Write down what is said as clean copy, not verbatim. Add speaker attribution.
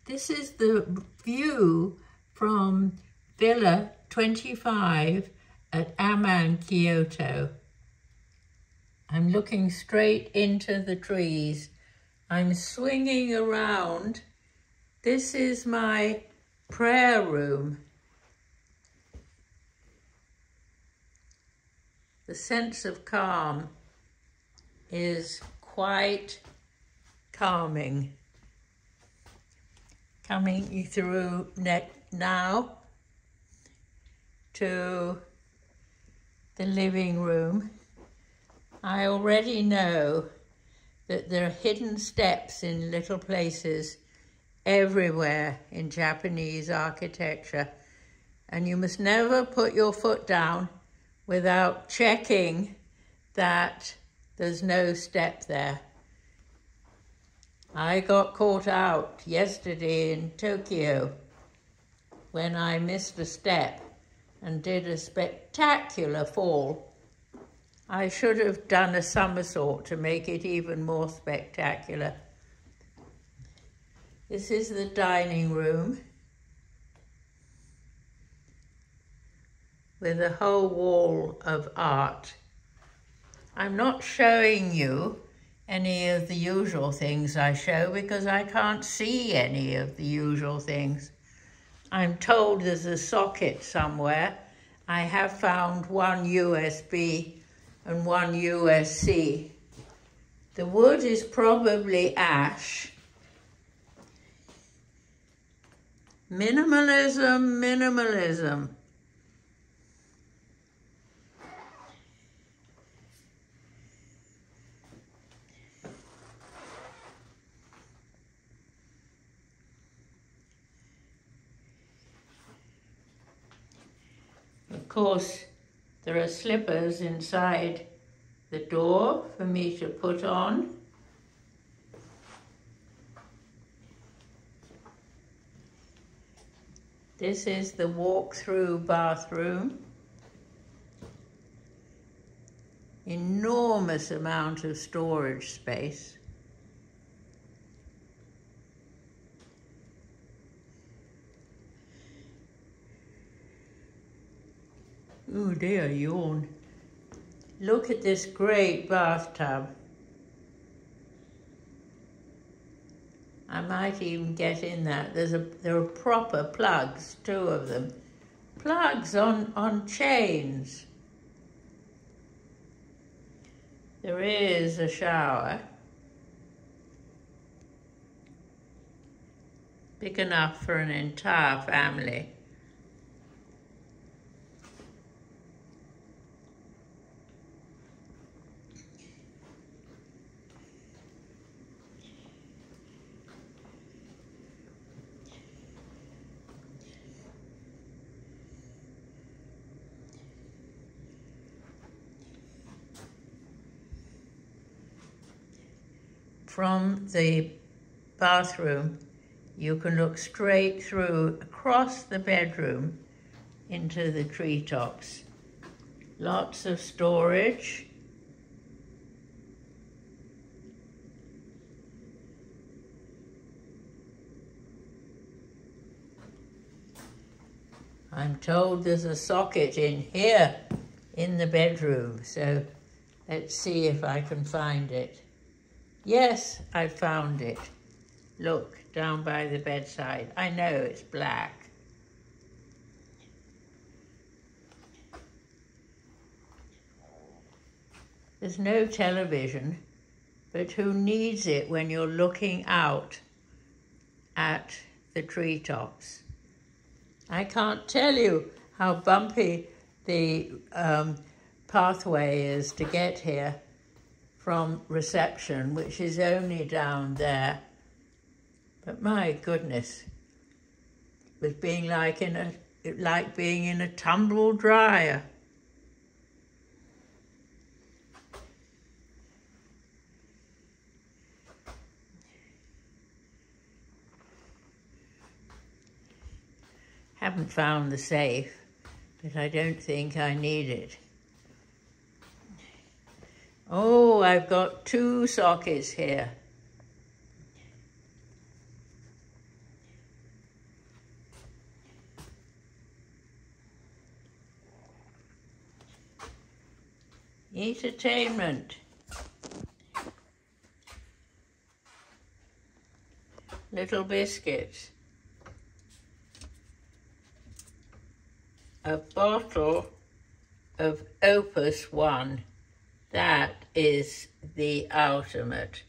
Speaker 1: This is the view from Villa 25 at Aman Kyoto. I'm looking straight into the trees. I'm swinging around. This is my prayer room. The sense of calm is quite calming. Coming through now to the living room. I already know that there are hidden steps in little places everywhere in Japanese architecture, and you must never put your foot down without checking that there's no step there. I got caught out yesterday in Tokyo when I missed a step and did a spectacular fall. I should have done a somersault to make it even more spectacular. This is the dining room with a whole wall of art. I'm not showing you any of the usual things I show because I can't see any of the usual things. I'm told there's a socket somewhere. I have found one USB and one USB-C. The wood is probably ash. Minimalism, minimalism. Of course, there are slippers inside the door for me to put on. This is the walk-through bathroom. Enormous amount of storage space. Oh dear, yawn. Look at this great bathtub. I might even get in that. There are proper plugs, 2 of them. Plugs on chains. There is a shower. Big enough for an entire family. From the bathroom, you can look straight through across the bedroom into the treetops. Lots of storage. I'm told there's a socket in here in the bedroom, so let's see if I can find it. Yes, I found it. Look, down by the bedside. I know it's black. There's no television, but who needs it when you're looking out at the treetops? I can't tell you how bumpy the pathway is to get here from reception, which is only down there. But my goodness, it was being like being in a tumble dryer. Haven't found the safe, but I don't think I need it. Oh, I've got 2 sockets here. Entertainment. Little biscuits. A bottle of Opus 1. That is the ultimate.